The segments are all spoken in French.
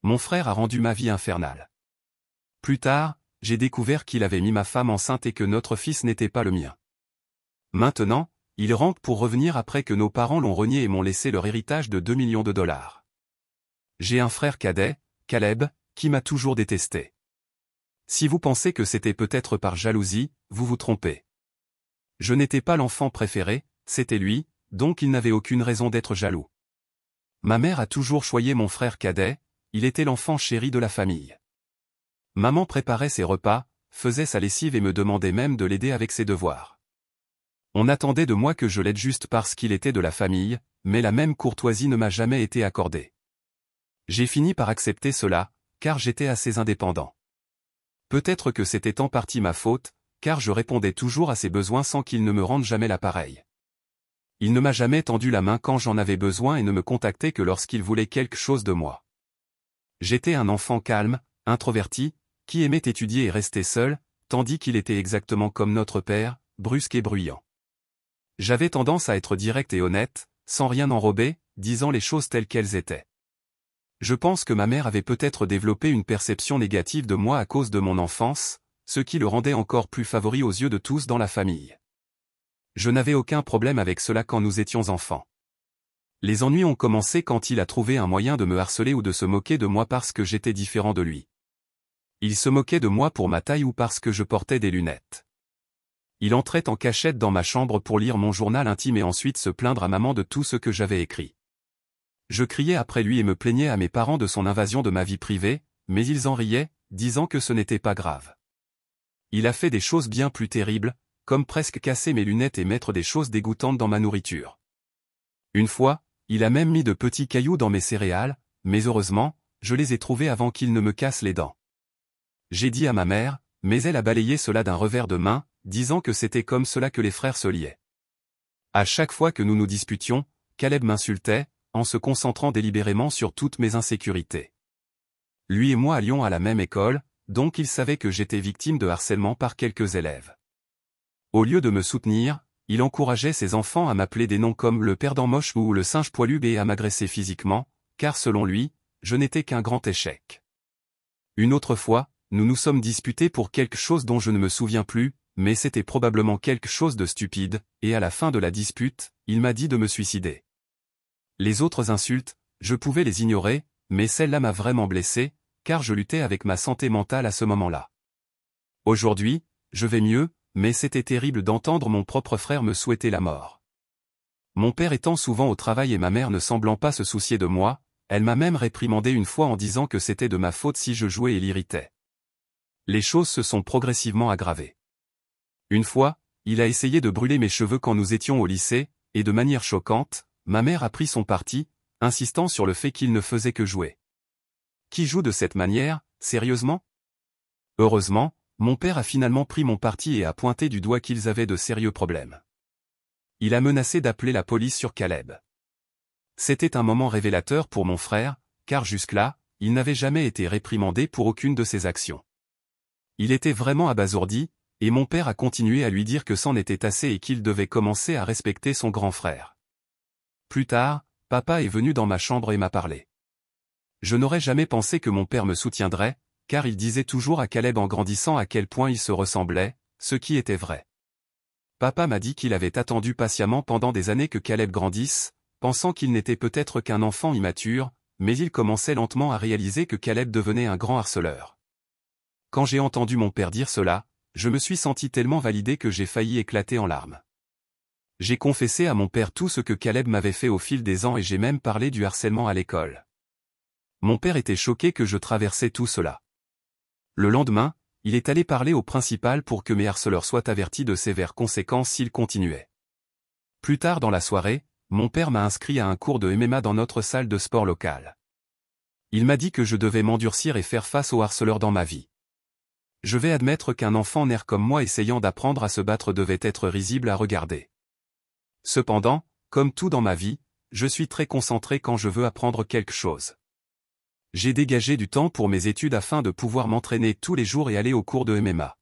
Mon frère a rendu ma vie infernale. Plus tard, j'ai découvert qu'il avait mis ma femme enceinte et que notre fils n'était pas le mien. Maintenant, il rampe pour revenir après que nos parents l'ont renié et m'ont laissé leur héritage de 2 millions de dollars. J'ai un frère cadet, Caleb, qui m'a toujours détesté. Si vous pensez que c'était peut-être par jalousie, vous vous trompez. Je n'étais pas l'enfant préféré, c'était lui, donc il n'avait aucune raison d'être jaloux. Ma mère a toujours choyé mon frère cadet, il était l'enfant chéri de la famille. Maman préparait ses repas, faisait sa lessive et me demandait même de l'aider avec ses devoirs. On attendait de moi que je l'aide juste parce qu'il était de la famille, mais la même courtoisie ne m'a jamais été accordée. J'ai fini par accepter cela, car j'étais assez indépendant. Peut-être que c'était en partie ma faute, car je répondais toujours à ses besoins sans qu'il ne me rende jamais l'appareil. Il ne m'a jamais tendu la main quand j'en avais besoin et ne me contactait que lorsqu'il voulait quelque chose de moi. J'étais un enfant calme, introverti, qui aimait étudier et rester seul, tandis qu'il était exactement comme notre père, brusque et bruyant. J'avais tendance à être direct et honnête, sans rien enrober, disant les choses telles qu'elles étaient. Je pense que ma mère avait peut-être développé une perception négative de moi à cause de mon enfance, ce qui le rendait encore plus favori aux yeux de tous dans la famille. Je n'avais aucun problème avec cela quand nous étions enfants. Les ennuis ont commencé quand il a trouvé un moyen de me harceler ou de se moquer de moi parce que j'étais différent de lui. Il se moquait de moi pour ma taille ou parce que je portais des lunettes. Il entrait en cachette dans ma chambre pour lire mon journal intime et ensuite se plaindre à maman de tout ce que j'avais écrit. Je criais après lui et me plaignais à mes parents de son invasion de ma vie privée, mais ils en riaient, disant que ce n'était pas grave. Il a fait des choses bien plus terribles, comme presque casser mes lunettes et mettre des choses dégoûtantes dans ma nourriture. Une fois, il a même mis de petits cailloux dans mes céréales, mais heureusement, je les ai trouvés avant qu'il ne me casse les dents. J'ai dit à ma mère, mais elle a balayé cela d'un revers de main, disant que c'était comme cela que les frères se liaient. À chaque fois que nous nous disputions, Caleb m'insultait, en se concentrant délibérément sur toutes mes insécurités. Lui et moi allions à la même école, donc il savait que j'étais victime de harcèlement par quelques élèves. Au lieu de me soutenir, il encourageait ses enfants à m'appeler des noms comme le perdant moche ou le singe poilu et à m'agresser physiquement, car selon lui, je n'étais qu'un grand échec. Une autre fois, nous nous sommes disputés pour quelque chose dont je ne me souviens plus, mais c'était probablement quelque chose de stupide, et à la fin de la dispute, il m'a dit de me suicider. Les autres insultes, je pouvais les ignorer, mais celle-là m'a vraiment blessé, car je luttais avec ma santé mentale à ce moment-là. Aujourd'hui, je vais mieux, mais c'était terrible d'entendre mon propre frère me souhaiter la mort. Mon père étant souvent au travail et ma mère ne semblant pas se soucier de moi, elle m'a même réprimandé une fois en disant que c'était de ma faute si je jouais et l'irritais. Les choses se sont progressivement aggravées. Une fois, il a essayé de brûler mes cheveux quand nous étions au lycée, et de manière choquante, ma mère a pris son parti, insistant sur le fait qu'il ne faisait que jouer. Qui joue de cette manière, sérieusement? Heureusement, mon père a finalement pris mon parti et a pointé du doigt qu'ils avaient de sérieux problèmes. Il a menacé d'appeler la police sur Caleb. C'était un moment révélateur pour mon frère, car jusque-là, il n'avait jamais été réprimandé pour aucune de ses actions. Il était vraiment abasourdi, et mon père a continué à lui dire que c'en était assez et qu'il devait commencer à respecter son grand frère. Plus tard, papa est venu dans ma chambre et m'a parlé. Je n'aurais jamais pensé que mon père me soutiendrait, car il disait toujours à Caleb en grandissant à quel point ils se ressemblaient, ce qui était vrai. Papa m'a dit qu'il avait attendu patiemment pendant des années que Caleb grandisse, pensant qu'il n'était peut-être qu'un enfant immature, mais il commençait lentement à réaliser que Caleb devenait un grand harceleur. Quand j'ai entendu mon père dire cela, je me suis senti tellement validé que j'ai failli éclater en larmes. J'ai confessé à mon père tout ce que Caleb m'avait fait au fil des ans et j'ai même parlé du harcèlement à l'école. Mon père était choqué que je traversais tout cela. Le lendemain, il est allé parler au principal pour que mes harceleurs soient avertis de sévères conséquences s'ils continuaient. Plus tard dans la soirée, mon père m'a inscrit à un cours de MMA dans notre salle de sport locale. Il m'a dit que je devais m'endurcir et faire face aux harceleurs dans ma vie. Je vais admettre qu'un enfant né comme moi essayant d'apprendre à se battre devait être risible à regarder. Cependant, comme tout dans ma vie, je suis très concentré quand je veux apprendre quelque chose. J'ai dégagé du temps pour mes études afin de pouvoir m'entraîner tous les jours et aller au cours de MMA.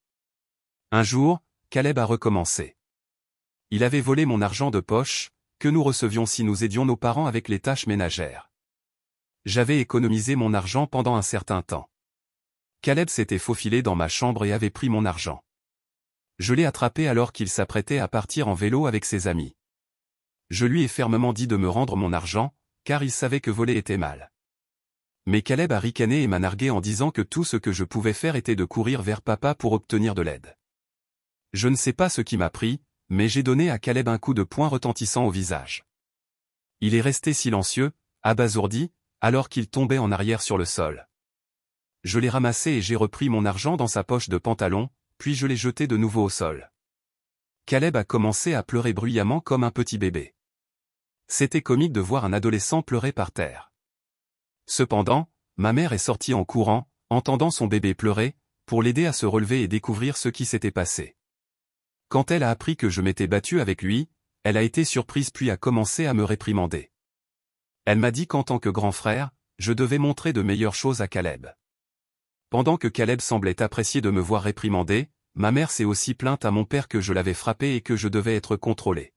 Un jour, Caleb a recommencé. Il avait volé mon argent de poche, que nous recevions si nous aidions nos parents avec les tâches ménagères. J'avais économisé mon argent pendant un certain temps. Caleb s'était faufilé dans ma chambre et avait pris mon argent. Je l'ai attrapé alors qu'il s'apprêtait à partir en vélo avec ses amis. Je lui ai fermement dit de me rendre mon argent, car il savait que voler était mal. Mais Caleb a ricané et m'a nargué en disant que tout ce que je pouvais faire était de courir vers papa pour obtenir de l'aide. Je ne sais pas ce qui m'a pris, mais j'ai donné à Caleb un coup de poing retentissant au visage. Il est resté silencieux, abasourdi, alors qu'il tombait en arrière sur le sol. Je l'ai ramassé et j'ai repris mon argent dans sa poche de pantalon, puis je l'ai jeté de nouveau au sol. Caleb a commencé à pleurer bruyamment comme un petit bébé. C'était comique de voir un adolescent pleurer par terre. Cependant, ma mère est sortie en courant, entendant son bébé pleurer, pour l'aider à se relever et découvrir ce qui s'était passé. Quand elle a appris que je m'étais battu avec lui, elle a été surprise puis a commencé à me réprimander. Elle m'a dit qu'en tant que grand frère, je devais montrer de meilleures choses à Caleb. Pendant que Caleb semblait apprécier de me voir réprimandé, ma mère s'est aussi plainte à mon père que je l'avais frappé et que je devais être contrôlé.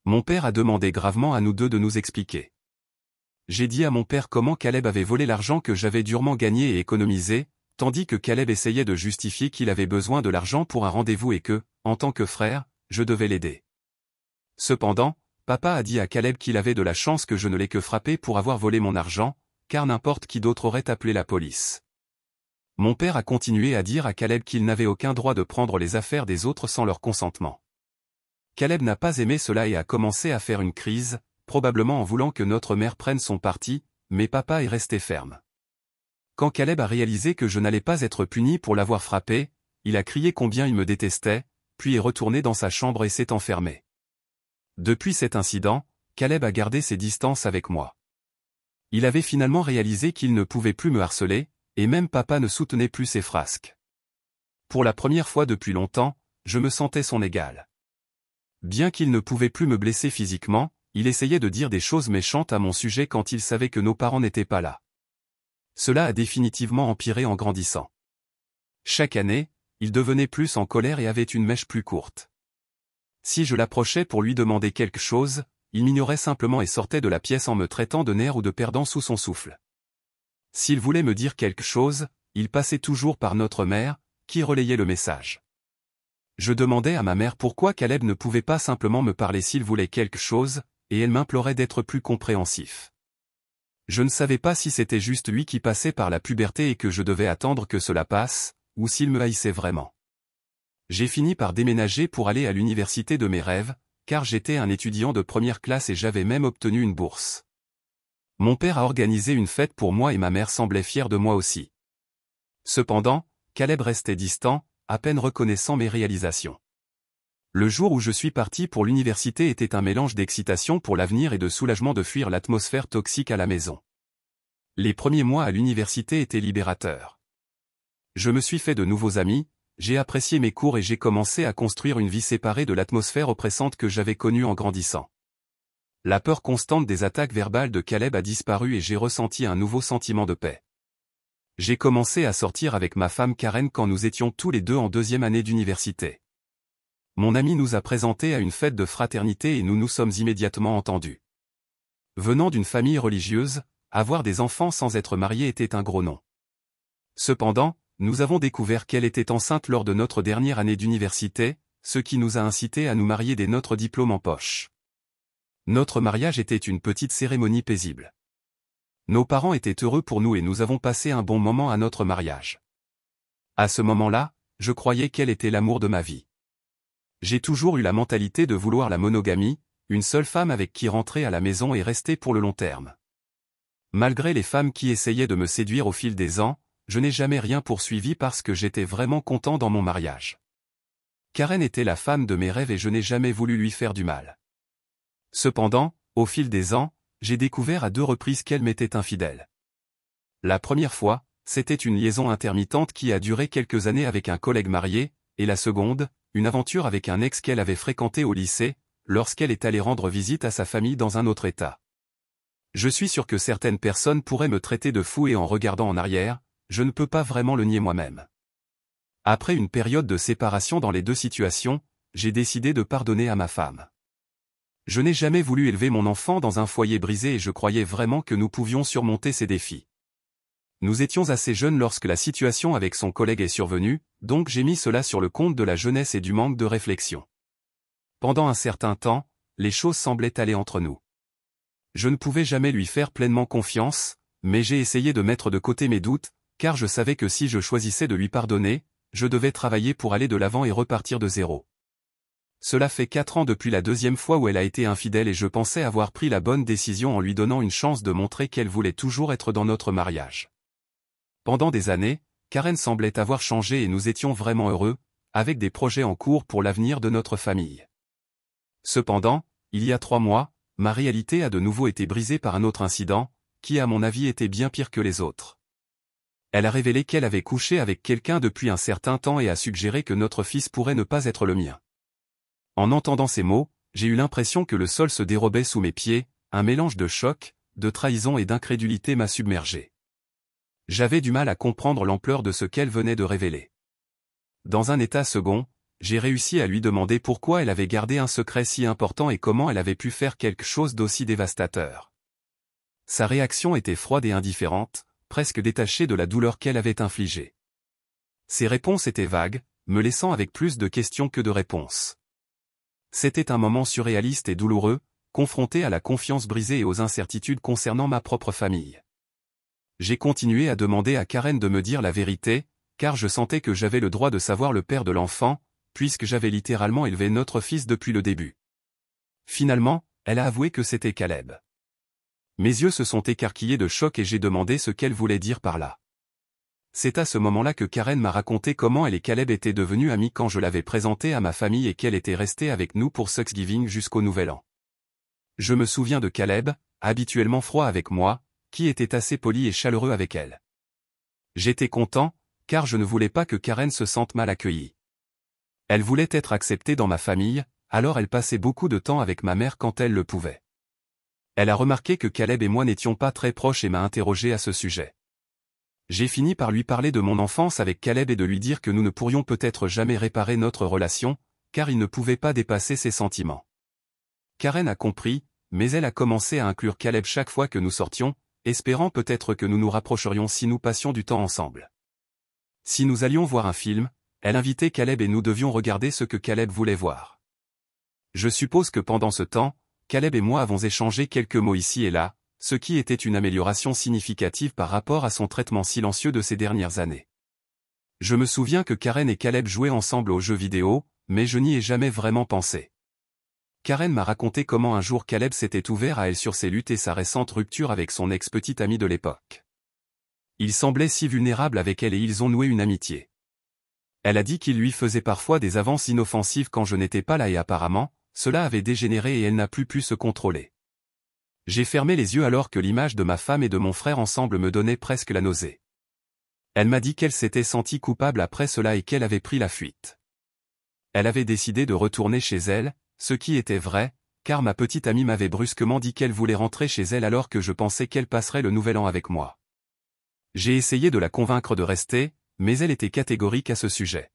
Mon père a demandé gravement à nous deux de nous expliquer. J'ai dit à mon père comment Caleb avait volé l'argent que j'avais durement gagné et économisé, tandis que Caleb essayait de justifier qu'il avait besoin de l'argent pour un rendez-vous et que, en tant que frère, je devais l'aider. Cependant, papa a dit à Caleb qu'il avait de la chance que je ne l'ai que frappé pour avoir volé mon argent, car n'importe qui d'autre aurait appelé la police. Mon père a continué à dire à Caleb qu'il n'avait aucun droit de prendre les affaires des autres sans leur consentement. Caleb n'a pas aimé cela et a commencé à faire une crise, probablement en voulant que notre mère prenne son parti, mais papa est resté ferme. Quand Caleb a réalisé que je n'allais pas être puni pour l'avoir frappé, il a crié combien il me détestait, puis est retourné dans sa chambre et s'est enfermé. Depuis cet incident, Caleb a gardé ses distances avec moi. Il avait finalement réalisé qu'il ne pouvait plus me harceler, et même papa ne soutenait plus ses frasques. Pour la première fois depuis longtemps, je me sentais son égal. Bien qu'il ne pouvait plus me blesser physiquement, il essayait de dire des choses méchantes à mon sujet quand il savait que nos parents n'étaient pas là. Cela a définitivement empiré en grandissant. Chaque année, il devenait plus en colère et avait une mèche plus courte. Si je l'approchais pour lui demander quelque chose, il m'ignorait simplement et sortait de la pièce en me traitant de nerf ou de perdant sous son souffle. S'il voulait me dire quelque chose, il passait toujours par notre mère, qui relayait le message. Je demandais à ma mère pourquoi Caleb ne pouvait pas simplement me parler s'il voulait quelque chose, et elle m'implorait d'être plus compréhensif. Je ne savais pas si c'était juste lui qui passait par la puberté et que je devais attendre que cela passe, ou s'il me haïssait vraiment. J'ai fini par déménager pour aller à l'université de mes rêves, car j'étais un étudiant de première classe et j'avais même obtenu une bourse. Mon père a organisé une fête pour moi et ma mère semblait fière de moi aussi. Cependant, Caleb restait distant, à peine reconnaissant mes réalisations. Le jour où je suis parti pour l'université était un mélange d'excitation pour l'avenir et de soulagement de fuir l'atmosphère toxique à la maison. Les premiers mois à l'université étaient libérateurs. Je me suis fait de nouveaux amis, j'ai apprécié mes cours et j'ai commencé à construire une vie séparée de l'atmosphère oppressante que j'avais connue en grandissant. La peur constante des attaques verbales de Caleb a disparu et j'ai ressenti un nouveau sentiment de paix. J'ai commencé à sortir avec ma femme Karen quand nous étions tous les deux en deuxième année d'université. Mon ami nous a présentés à une fête de fraternité et nous nous sommes immédiatement entendus. Venant d'une famille religieuse, avoir des enfants sans être marié était un gros non. Cependant, nous avons découvert qu'elle était enceinte lors de notre dernière année d'université, ce qui nous a incités à nous marier dès notre diplôme en poche. Notre mariage était une petite cérémonie paisible. Nos parents étaient heureux pour nous et nous avons passé un bon moment à notre mariage. À ce moment-là, je croyais qu'elle était l'amour de ma vie. J'ai toujours eu la mentalité de vouloir la monogamie, une seule femme avec qui rentrer à la maison et rester pour le long terme. Malgré les femmes qui essayaient de me séduire au fil des ans, je n'ai jamais rien poursuivi parce que j'étais vraiment content dans mon mariage. Karen était la femme de mes rêves et je n'ai jamais voulu lui faire du mal. Cependant, au fil des ans, j'ai découvert à 2 reprises qu'elle m'était infidèle. La première fois, c'était une liaison intermittente qui a duré quelques années avec un collègue marié, et la seconde, une aventure avec un ex qu'elle avait fréquenté au lycée, lorsqu'elle est allée rendre visite à sa famille dans un autre état. Je suis sûr que certaines personnes pourraient me traiter de fou et en regardant en arrière, je ne peux pas vraiment le nier moi-même. Après une période de séparation dans les deux situations, j'ai décidé de pardonner à ma femme. Je n'ai jamais voulu élever mon enfant dans un foyer brisé et je croyais vraiment que nous pouvions surmonter ces défis. Nous étions assez jeunes lorsque la situation avec son collègue est survenue, donc j'ai mis cela sur le compte de la jeunesse et du manque de réflexion. Pendant un certain temps, les choses semblaient aller entre nous. Je ne pouvais jamais lui faire pleinement confiance, mais j'ai essayé de mettre de côté mes doutes, car je savais que si je choisissais de lui pardonner, je devais travailler pour aller de l'avant et repartir de zéro. Cela fait 4 ans depuis la deuxième fois où elle a été infidèle et je pensais avoir pris la bonne décision en lui donnant une chance de montrer qu'elle voulait toujours être dans notre mariage. Pendant des années, Karen semblait avoir changé et nous étions vraiment heureux, avec des projets en cours pour l'avenir de notre famille. Cependant, il y a 3 mois, ma réalité a de nouveau été brisée par un autre incident, qui à mon avis était bien pire que les autres. Elle a révélé qu'elle avait couché avec quelqu'un depuis un certain temps et a suggéré que notre fils pourrait ne pas être le mien. En entendant ces mots, j'ai eu l'impression que le sol se dérobait sous mes pieds, un mélange de choc, de trahison et d'incrédulité m'a submergé. J'avais du mal à comprendre l'ampleur de ce qu'elle venait de révéler. Dans un état second, j'ai réussi à lui demander pourquoi elle avait gardé un secret si important et comment elle avait pu faire quelque chose d'aussi dévastateur. Sa réaction était froide et indifférente, presque détachée de la douleur qu'elle avait infligée. Ses réponses étaient vagues, me laissant avec plus de questions que de réponses. C'était un moment surréaliste et douloureux, confronté à la confiance brisée et aux incertitudes concernant ma propre famille. J'ai continué à demander à Karen de me dire la vérité, car je sentais que j'avais le droit de savoir le père de l'enfant, puisque j'avais littéralement élevé notre fils depuis le début. Finalement, elle a avoué que c'était Caleb. Mes yeux se sont écarquillés de choc et j'ai demandé ce qu'elle voulait dire par là. C'est à ce moment-là que Karen m'a raconté comment elle et Caleb étaient devenus amis quand je l'avais présenté à ma famille et qu'elle était restée avec nous pour Thanksgiving jusqu'au Nouvel An. Je me souviens de Caleb, habituellement froid avec moi, qui était assez poli et chaleureux avec elle. J'étais content, car je ne voulais pas que Karen se sente mal accueillie. Elle voulait être acceptée dans ma famille, alors elle passait beaucoup de temps avec ma mère quand elle le pouvait. Elle a remarqué que Caleb et moi n'étions pas très proches et m'a interrogé à ce sujet. J'ai fini par lui parler de mon enfance avec Caleb et de lui dire que nous ne pourrions peut-être jamais réparer notre relation, car il ne pouvait pas dépasser ses sentiments. Karen a compris, mais elle a commencé à inclure Caleb chaque fois que nous sortions, espérant peut-être que nous nous rapprocherions si nous passions du temps ensemble. Si nous allions voir un film, elle invitait Caleb et nous devions regarder ce que Caleb voulait voir. Je suppose que pendant ce temps, Caleb et moi avons échangé quelques mots ici et là, ce qui était une amélioration significative par rapport à son traitement silencieux de ces dernières années. Je me souviens que Karen et Caleb jouaient ensemble aux jeux vidéo, mais je n'y ai jamais vraiment pensé. Karen m'a raconté comment un jour Caleb s'était ouvert à elle sur ses luttes et sa récente rupture avec son ex-petite amie de l'époque. Il semblait si vulnérable avec elle et ils ont noué une amitié. Elle a dit qu'il lui faisait parfois des avances inoffensives quand je n'étais pas là et apparemment, cela avait dégénéré et elle n'a plus pu se contrôler. J'ai fermé les yeux alors que l'image de ma femme et de mon frère ensemble me donnait presque la nausée. Elle m'a dit qu'elle s'était sentie coupable après cela et qu'elle avait pris la fuite. Elle avait décidé de retourner chez elle, ce qui était vrai, car ma petite amie m'avait brusquement dit qu'elle voulait rentrer chez elle alors que je pensais qu'elle passerait le Nouvel An avec moi. J'ai essayé de la convaincre de rester, mais elle était catégorique à ce sujet.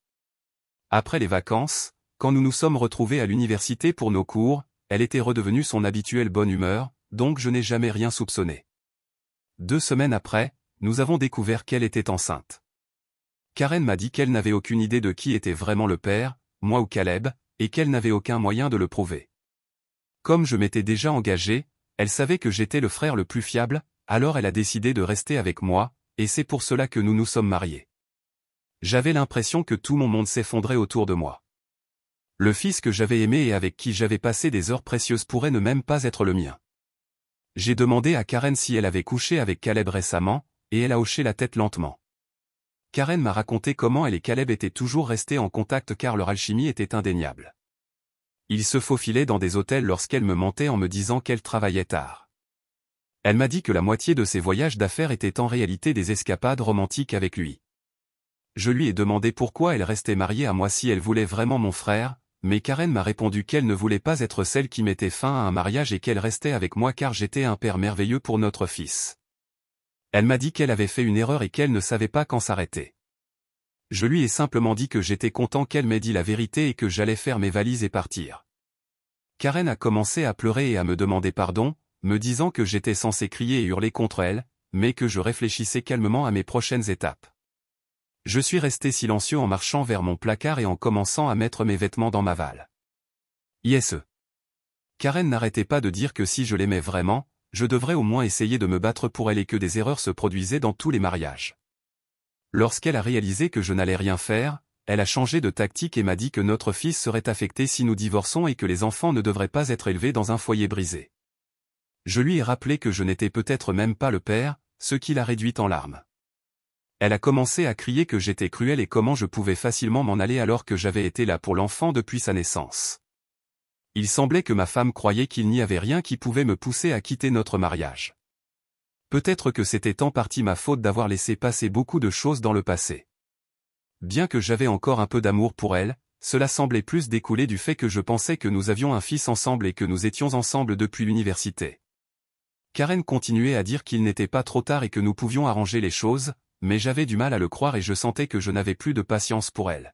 Après les vacances, quand nous nous sommes retrouvés à l'université pour nos cours, elle était redevenue son habituelle bonne humeur, donc je n'ai jamais rien soupçonné. 2 semaines après, nous avons découvert qu'elle était enceinte. Karen m'a dit qu'elle n'avait aucune idée de qui était vraiment le père, moi ou Caleb, et qu'elle n'avait aucun moyen de le prouver. Comme je m'étais déjà engagé, elle savait que j'étais le frère le plus fiable, alors elle a décidé de rester avec moi, et c'est pour cela que nous nous sommes mariés. J'avais l'impression que tout mon monde s'effondrait autour de moi. Le fils que j'avais aimé et avec qui j'avais passé des heures précieuses pourrait ne même pas être le mien. J'ai demandé à Karen si elle avait couché avec Caleb récemment, et elle a hoché la tête lentement. Karen m'a raconté comment elle et Caleb étaient toujours restés en contact car leur alchimie était indéniable. Ils se faufilaient dans des hôtels lorsqu'elle me mentait en me disant qu'elle travaillait tard. Elle m'a dit que la moitié de ses voyages d'affaires étaient en réalité des escapades romantiques avec lui. Je lui ai demandé pourquoi elle restait mariée à moi si elle voulait vraiment mon frère, mais Karen m'a répondu qu'elle ne voulait pas être celle qui mettait fin à un mariage et qu'elle restait avec moi car j'étais un père merveilleux pour notre fils. Elle m'a dit qu'elle avait fait une erreur et qu'elle ne savait pas quand s'arrêter. Je lui ai simplement dit que j'étais content qu'elle m'ait dit la vérité et que j'allais faire mes valises et partir. Karen a commencé à pleurer et à me demander pardon, me disant que j'étais censé crier et hurler contre elle, mais que je réfléchissais calmement à mes prochaines étapes. Je suis resté silencieux en marchant vers mon placard et en commençant à mettre mes vêtements dans ma valle. ISE. Karen n'arrêtait pas de dire que si je l'aimais vraiment, je devrais au moins essayer de me battre pour elle et que des erreurs se produisaient dans tous les mariages. Lorsqu'elle a réalisé que je n'allais rien faire, elle a changé de tactique et m'a dit que notre fils serait affecté si nous divorçons et que les enfants ne devraient pas être élevés dans un foyer brisé. Je lui ai rappelé que je n'étais peut-être même pas le père, ce qui l'a réduite en larmes. Elle a commencé à crier que j'étais cruel et comment je pouvais facilement m'en aller alors que j'avais été là pour l'enfant depuis sa naissance. Il semblait que ma femme croyait qu'il n'y avait rien qui pouvait me pousser à quitter notre mariage. Peut-être que c'était en partie ma faute d'avoir laissé passer beaucoup de choses dans le passé. Bien que j'avais encore un peu d'amour pour elle, cela semblait plus découler du fait que je pensais que nous avions un fils ensemble et que nous étions ensemble depuis l'université. Karen continuait à dire qu'il n'était pas trop tard et que nous pouvions arranger les choses, mais j'avais du mal à le croire et je sentais que je n'avais plus de patience pour elle.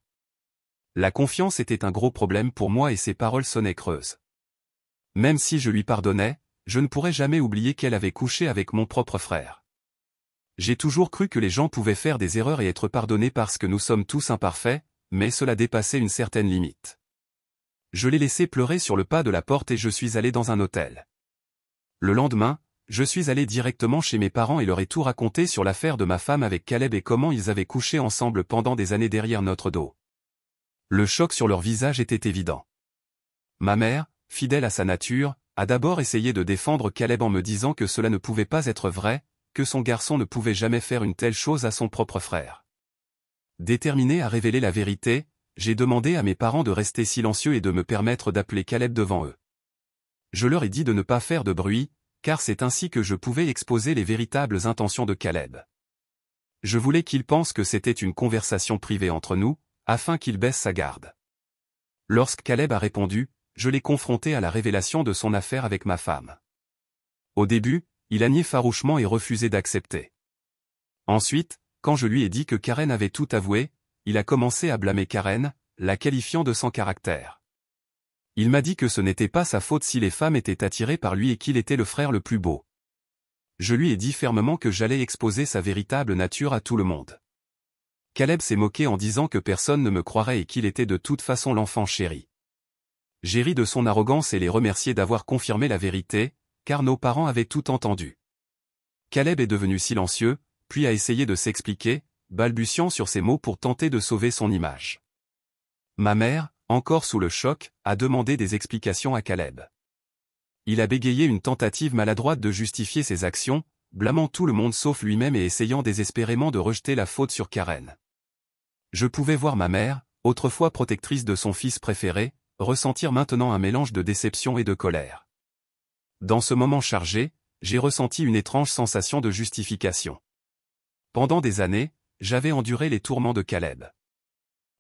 La confiance était un gros problème pour moi et ses paroles sonnaient creuses. Même si je lui pardonnais, je ne pourrais jamais oublier qu'elle avait couché avec mon propre frère. J'ai toujours cru que les gens pouvaient faire des erreurs et être pardonnés parce que nous sommes tous imparfaits, mais cela dépassait une certaine limite. Je l'ai laissé pleurer sur le pas de la porte et je suis allé dans un hôtel. Le lendemain, je suis allé directement chez mes parents et leur ai tout raconté sur l'affaire de ma femme avec Caleb et comment ils avaient couché ensemble pendant des années derrière notre dos. Le choc sur leur visage était évident. Ma mère, fidèle à sa nature, a d'abord essayé de défendre Caleb en me disant que cela ne pouvait pas être vrai, que son garçon ne pouvait jamais faire une telle chose à son propre frère. Déterminé à révéler la vérité, j'ai demandé à mes parents de rester silencieux et de me permettre d'appeler Caleb devant eux. Je leur ai dit de ne pas faire de bruit, car c'est ainsi que je pouvais exposer les véritables intentions de Caleb. Je voulais qu'il pense que c'était une conversation privée entre nous, afin qu'il baisse sa garde. Lorsque Caleb a répondu, je l'ai confronté à la révélation de son affaire avec ma femme. Au début, il a nié farouchement et refusé d'accepter. Ensuite, quand je lui ai dit que Karen avait tout avoué, il a commencé à blâmer Karen, la qualifiant de sans caractère. Il m'a dit que ce n'était pas sa faute si les femmes étaient attirées par lui et qu'il était le frère le plus beau. Je lui ai dit fermement que j'allais exposer sa véritable nature à tout le monde. Caleb s'est moqué en disant que personne ne me croirait et qu'il était de toute façon l'enfant chéri. J'ai ri de son arrogance et les remercié d'avoir confirmé la vérité, car nos parents avaient tout entendu. Caleb est devenu silencieux, puis a essayé de s'expliquer, balbutiant sur ses mots pour tenter de sauver son image. Ma mère, encore sous le choc, a demandé des explications à Caleb. Il a bégayé une tentative maladroite de justifier ses actions, blâmant tout le monde sauf lui-même et essayant désespérément de rejeter la faute sur Karen. Je pouvais voir ma mère, autrefois protectrice de son fils préféré, ressentir maintenant un mélange de déception et de colère. Dans ce moment chargé, j'ai ressenti une étrange sensation de justification. Pendant des années, j'avais enduré les tourments de Caleb.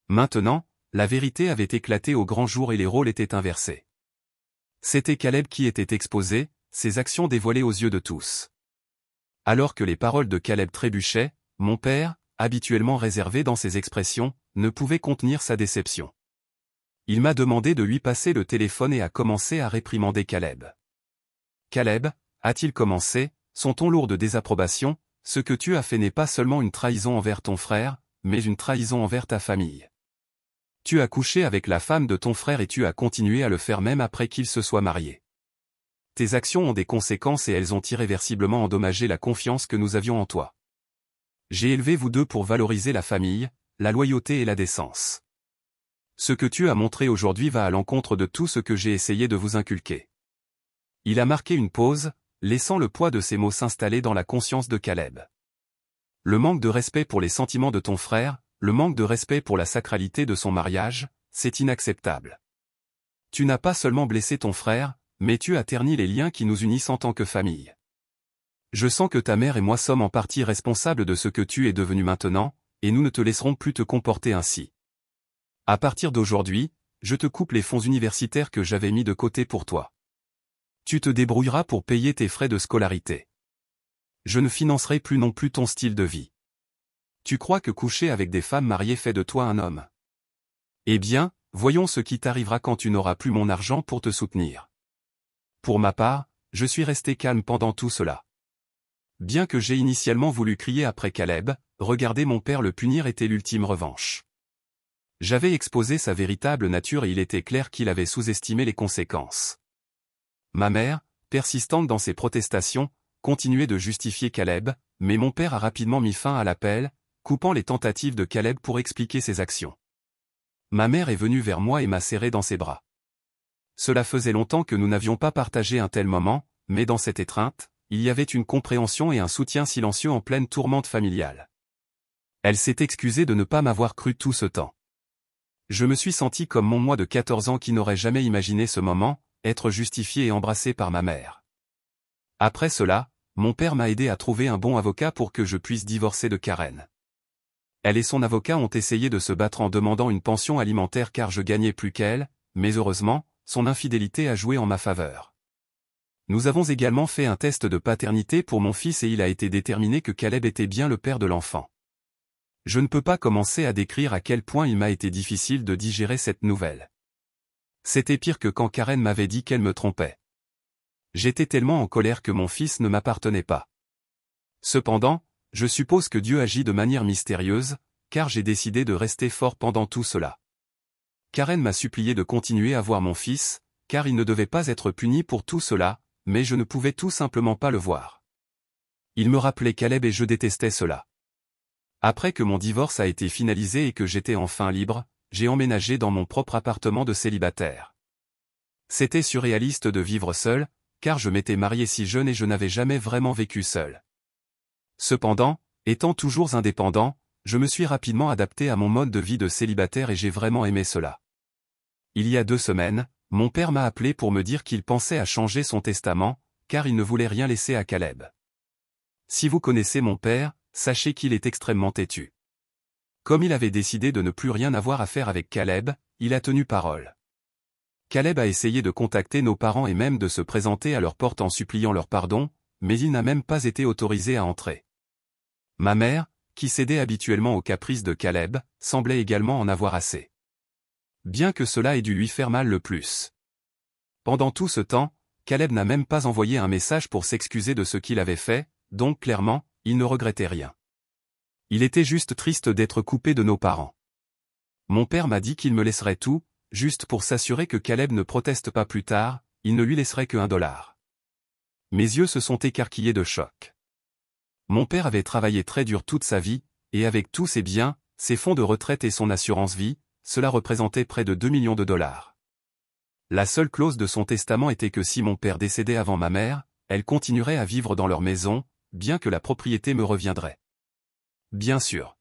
Maintenant, la vérité avait éclaté au grand jour et les rôles étaient inversés. C'était Caleb qui était exposé, ses actions dévoilées aux yeux de tous. Alors que les paroles de Caleb trébuchaient, mon père, habituellement réservé dans ses expressions, ne pouvait contenir sa déception. Il m'a demandé de lui passer le téléphone et a commencé à réprimander Caleb. « Caleb, a-t-il commencé, son ton lourd de désapprobation, ce que tu as fait n'est pas seulement une trahison envers ton frère, mais une trahison envers ta famille. Tu as couché avec la femme de ton frère et tu as continué à le faire même après qu'il se soit marié. Tes actions ont des conséquences et elles ont irréversiblement endommagé la confiance que nous avions en toi. J'ai élevé vous deux pour valoriser la famille, la loyauté et la décence. Ce que tu as montré aujourd'hui va à l'encontre de tout ce que j'ai essayé de vous inculquer. » Il a marqué une pause, laissant le poids de ces mots s'installer dans la conscience de Caleb. Le manque de respect pour les sentiments de ton frère, le manque de respect pour la sacralité de son mariage, c'est inacceptable. Tu n'as pas seulement blessé ton frère, mais tu as terni les liens qui nous unissent en tant que famille. Je sens que ta mère et moi sommes en partie responsables de ce que tu es devenu maintenant, et nous ne te laisserons plus te comporter ainsi. À partir d'aujourd'hui, je te coupe les fonds universitaires que j'avais mis de côté pour toi. Tu te débrouilleras pour payer tes frais de scolarité. Je ne financerai plus non plus ton style de vie. Tu crois que coucher avec des femmes mariées fait de toi un homme? Eh bien, voyons ce qui t'arrivera quand tu n'auras plus mon argent pour te soutenir. Pour ma part, je suis resté calme pendant tout cela. Bien que j'ai initialement voulu crier après Caleb, regarder mon père le punir était l'ultime revanche. J'avais exposé sa véritable nature et il était clair qu'il avait sous-estimé les conséquences. Ma mère, persistante dans ses protestations, continuait de justifier Caleb, mais mon père a rapidement mis fin à l'appel, coupant les tentatives de Caleb pour expliquer ses actions. Ma mère est venue vers moi et m'a serré dans ses bras. Cela faisait longtemps que nous n'avions pas partagé un tel moment, mais dans cette étreinte, il y avait une compréhension et un soutien silencieux en pleine tourmente familiale. Elle s'est excusée de ne pas m'avoir cru tout ce temps. Je me suis senti comme mon moi de 14 ans qui n'aurait jamais imaginé ce moment, être justifié et embrassé par ma mère. Après cela, mon père m'a aidé à trouver un bon avocat pour que je puisse divorcer de Karen. Elle et son avocat ont essayé de se battre en demandant une pension alimentaire car je gagnais plus qu'elle, mais heureusement, son infidélité a joué en ma faveur. Nous avons également fait un test de paternité pour mon fils et il a été déterminé que Caleb était bien le père de l'enfant. Je ne peux pas commencer à décrire à quel point il m'a été difficile de digérer cette nouvelle. C'était pire que quand Karen m'avait dit qu'elle me trompait. J'étais tellement en colère que mon fils ne m'appartenait pas. Cependant, je suppose que Dieu agit de manière mystérieuse, car j'ai décidé de rester fort pendant tout cela. Karen m'a supplié de continuer à voir mon fils, car il ne devait pas être puni pour tout cela, mais je ne pouvais tout simplement pas le voir. Il me rappelait Caleb et je détestais cela. Après que mon divorce a été finalisé et que j'étais enfin libre, j'ai emménagé dans mon propre appartement de célibataire. C'était surréaliste de vivre seul, car je m'étais marié si jeune et je n'avais jamais vraiment vécu seul. Cependant, étant toujours indépendant, je me suis rapidement adapté à mon mode de vie de célibataire et j'ai vraiment aimé cela. Il y a 2 semaines, mon père m'a appelé pour me dire qu'il pensait à changer son testament, car il ne voulait rien laisser à Caleb. Si vous connaissez mon père, sachez qu'il est extrêmement têtu. Comme il avait décidé de ne plus rien avoir à faire avec Caleb, il a tenu parole. Caleb a essayé de contacter nos parents et même de se présenter à leur porte en suppliant leur pardon, mais il n'a même pas été autorisé à entrer. Ma mère, qui cédait habituellement aux caprices de Caleb, semblait également en avoir assez. Bien que cela ait dû lui faire mal le plus. Pendant tout ce temps, Caleb n'a même pas envoyé un message pour s'excuser de ce qu'il avait fait, donc clairement, il ne regrettait rien. Il était juste triste d'être coupé de nos parents. Mon père m'a dit qu'il me laisserait tout, juste pour s'assurer que Caleb ne proteste pas plus tard, il ne lui laisserait que $1. Mes yeux se sont écarquillés de choc. Mon père avait travaillé très dur toute sa vie, et avec tous ses biens, ses fonds de retraite et son assurance vie, cela représentait près de $2 millions. La seule clause de son testament était que si mon père décédait avant ma mère, elle continuerait à vivre dans leur maison, bien que la propriété me reviendrait. Bien sûr.